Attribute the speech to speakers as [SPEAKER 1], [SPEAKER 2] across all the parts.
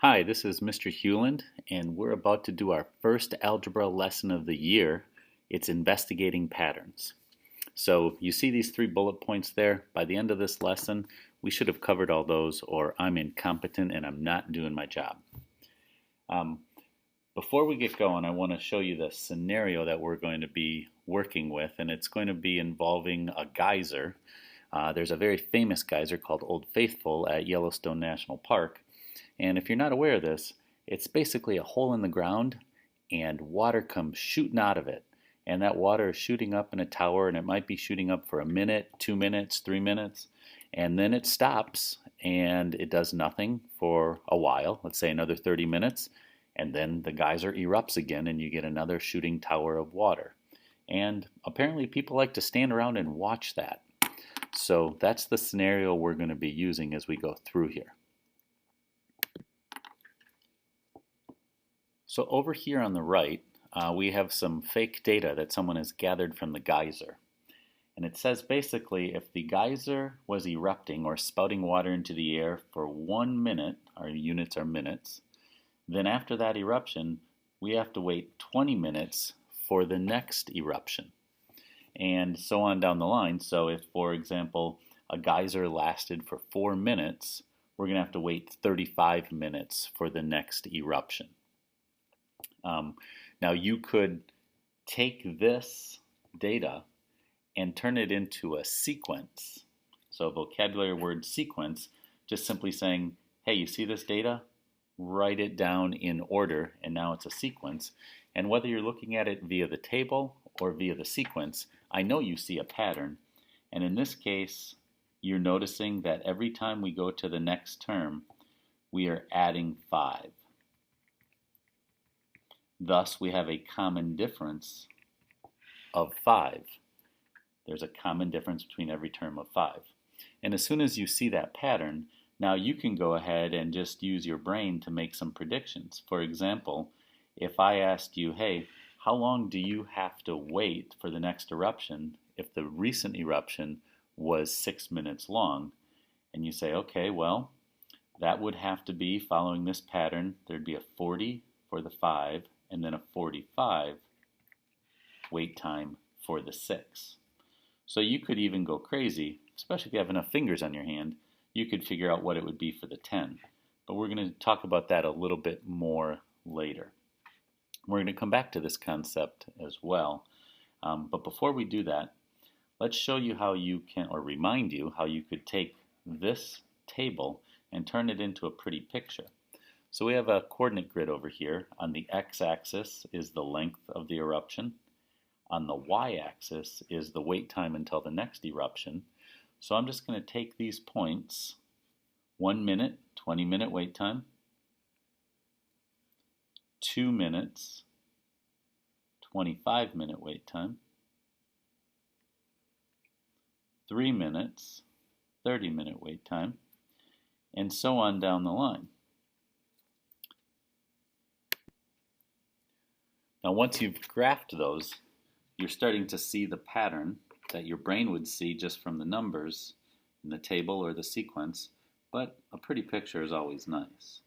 [SPEAKER 1] Hi, this is Mr. Hewland, and we're about to do our first algebra lesson of the year. It's investigating patterns. So you see these 3 bullet points there? By the end of this lesson, we should have covered all those, or I'm incompetent and I'm not doing my job. Um, Before we get going, I want to show you the scenario that we're going to be working with, and it's going to be involving a geyser. There's a very famous geyser called Old Faithful at Yellowstone National Park. And if you're not aware of this, it's basically a hole in the ground and water comes shooting out of it. And that water is shooting up in a tower, and it might be shooting up for a minute, 2 minutes, 3 minutes, and then it stops and it does nothing for a while, let's say another 30 minutes, and then the geyser erupts again and you get another shooting tower of water. And apparently people like to stand around and watch that. So that's the scenario we're going to be using as we go through here. So over here on the right, we have some fake data that someone has gathered from the geyser. And it says basically if the geyser was erupting or spouting water into the air for 1 minute, our units are minutes, then after that eruption, we have to wait 20 minutes for the next eruption. And so on down the line. So if, for example, a geyser lasted for 4 minutes, we're going to have to wait 35 minutes for the next eruption. Now you could take this data and turn it into a sequence. So a vocabulary word sequence, just simply saying, hey, you see this data? Write it down in order, and now it's a sequence. And whether you're looking at it via the table or via the sequence, I know you see a pattern. And in this case, you're noticing that every time we go to the next term, we are adding 5. Thus, we have a common difference of 5. There's a common difference between every term of 5. And as soon as you see that pattern, now you can go ahead and just use your brain to make some predictions. For example, if I asked you, hey, how long do you have to wait for the next eruption if the recent eruption was 6 minutes long? And you say, okay, well, that would have to be following this pattern. There'd be a 40 for the 5, and then a 45 wait time for the 6. So you could even go crazy, especially if you have enough fingers on your hand, you could figure out what it would be for the 10. But we're going to talk about that a little bit more later. We're going to come back to this concept as well. But before we do that, let's show you how you can, or remind you how you could take this table and turn it into a pretty picture. So we have a coordinate grid over here. On the x-axis is the length of the eruption. On the y-axis is the wait time until the next eruption. So I'm just going to take these points, 1 minute, 20-minute wait time, 2 minutes, 25-minute wait time, 3 minutes, 30-minute wait time, and so on down the line. Now once you've graphed those, you're starting to see the pattern that your brain would see just from the numbers in the table or the sequence, but a pretty picture is always nice.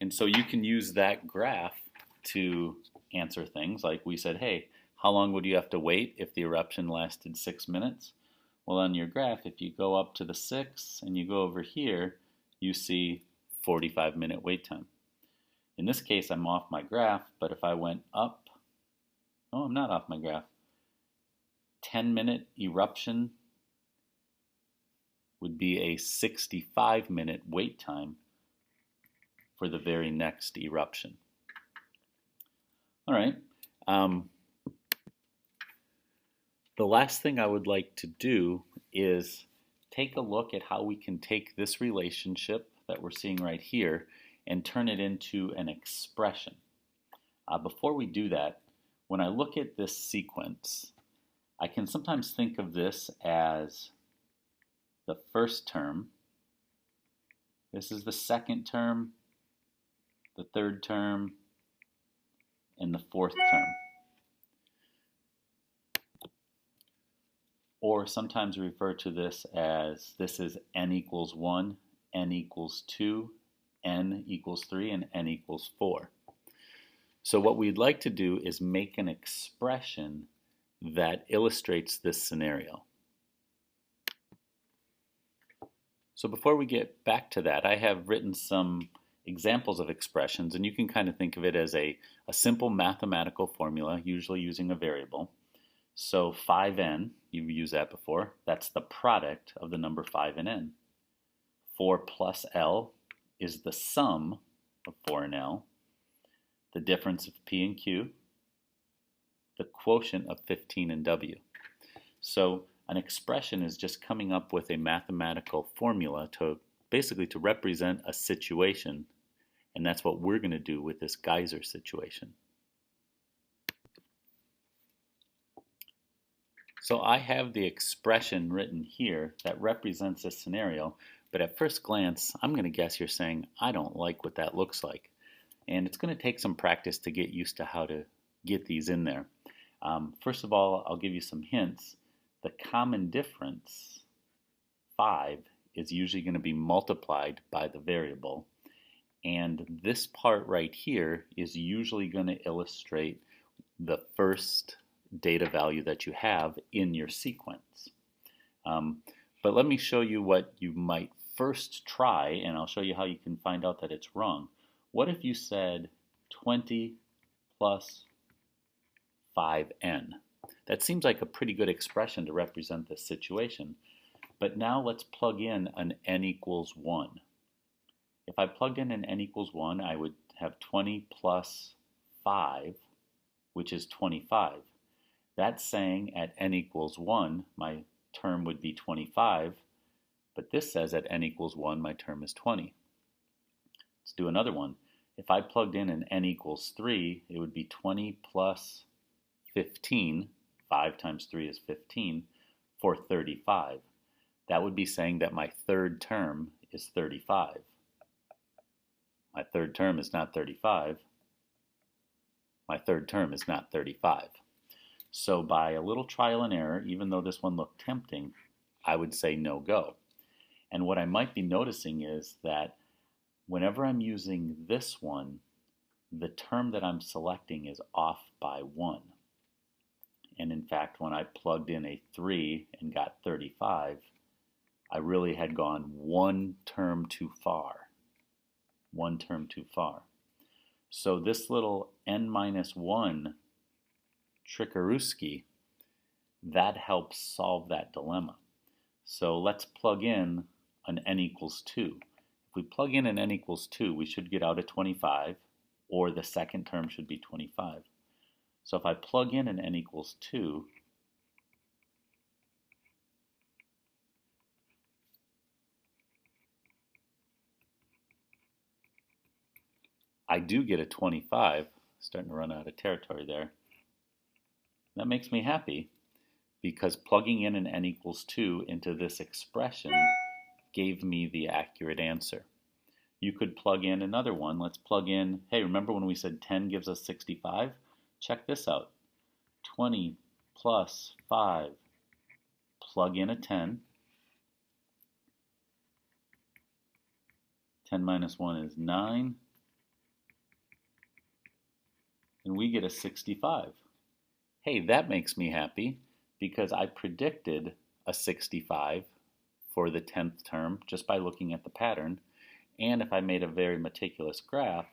[SPEAKER 1] And so you can use that graph to answer things like we said, hey, how long would you have to wait if the eruption lasted 6 minutes? Well, on your graph, if you go up to the 6 and you go over here, you see 45-minute wait time. In this case, I'm off my graph, but if I went up, oh, I'm not off my graph. 10-minute eruption would be a 65-minute wait time for the very next eruption. All right. The last thing I would like to do is take a look at how we can take this relationship that we're seeing right here and turn it into an expression. Before we do that, when I look at this sequence, I can sometimes think of this as the first term. This is the second term, the third term, and the fourth term. Or sometimes we refer to this as this is n equals 1, n equals 2, n equals 3, and n equals 4. So what we'd like to do is make an expression that illustrates this scenario. So before we get back to that, I have written some examples of expressions, and you can kind of think of it as a simple mathematical formula, usually using a variable. So 5n, you've used that before, that's the product of the number 5 and n. 4 plus L is the sum of 4 and L, the difference of P and Q, the quotient of 15 and W. So an expression is just coming up with a mathematical formula to basically to represent a situation, and that's what we're going to do with this geyser situation. So I have the expression written here that represents this scenario, but at first glance, I'm going to guess you're saying, I don't like what that looks like. And it's going to take some practice to get used to how to get these in there. First of all, I'll give you some hints. The common difference, 5, is usually going to be multiplied by the variable. And this part right here is usually going to illustrate the first data value that you have in your sequence. But let me show you what you might first try, and I'll show you how you can find out that it's wrong. What if you said 20 plus 5n? That seems like a pretty good expression to represent this situation. But now let's plug in an n equals 1. If I plugged in an n equals 1, I would have 20 plus 5, which is 25. That's saying at n equals 1, my term would be 25, but this says at n equals 1, my term is 20. Let's do another one. If I plugged in an n equals 3, it would be 20 plus 15, 5 times 3 is 15, for 35. That would be saying that my third term is 35. My third term is not 35. My third term is not 35. So by a little trial and error, even though this one looked tempting, I would say no go. And what I might be noticing is that whenever I'm using this one, the term that I'm selecting is off by 1. And in fact, when I plugged in a 3 and got 35, I really had gone one term too far. One term too far. So this little n minus 1 trickeruski, that helps solve that dilemma. So let's plug in an n equals 2. If we plug in an n equals 2, we should get out a 25, or the second term should be 25. So if I plug in an n equals 2, I do get a 25, starting to run out of territory there. That makes me happy because plugging in an n equals 2 into this expression gave me the accurate answer. You could plug in another one. Let's plug in, hey, remember when we said 10 gives us 65? Check this out. 20 plus 5, plug in a 10. 10 minus 1 is 9. And we get a 65. Hey, that makes me happy because I predicted a 65 for the 10th term just by looking at the pattern. And if I made a very meticulous graph,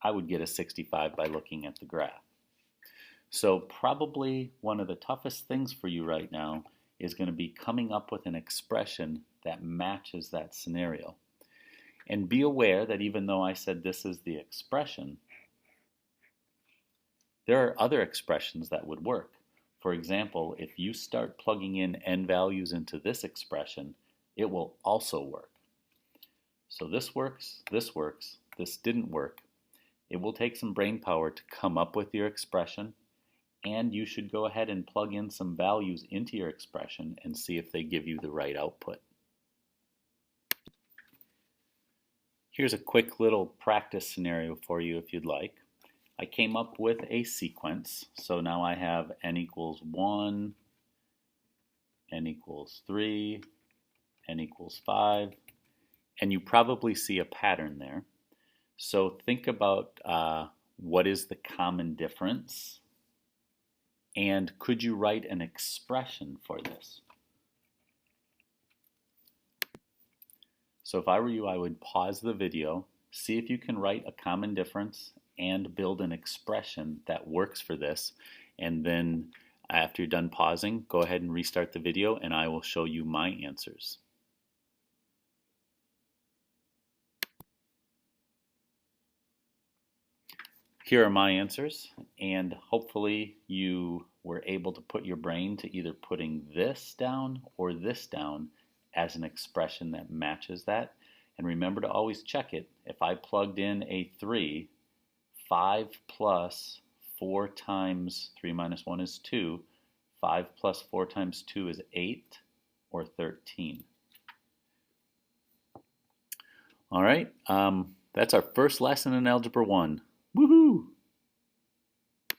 [SPEAKER 1] I would get a 65 by looking at the graph. So probably one of the toughest things for you right now is going to be coming up with an expression that matches that scenario. And be aware that even though I said this is the expression, there are other expressions that would work. For example, if you start plugging in n values into this expression, it will also work. So this works, this didn't work. It will take some brain power to come up with your expression, and you should go ahead and plug in some values into your expression and see if they give you the right output. Here's a quick little practice scenario for you if you'd like. I came up with a sequence, so now I have n equals 1, n equals 3, n equals 5, and you probably see a pattern there. So think about what is the common difference, and could you write an expression for this? So if I were you, I would pause the video, see if you can write a common difference and build an expression that works for this, and then after you're done pausing, go ahead and restart the video and I will show you my answers. Here are my answers, and hopefully you were able to put your brain to either putting this down or this down as an expression that matches that. And remember to always check it. If I plugged in a 3, 5 plus 4 times 3 minus 1 is 2. 5 plus 4 times 2 is 8 or 13. All right, that's our first lesson in Algebra 1. Woohoo!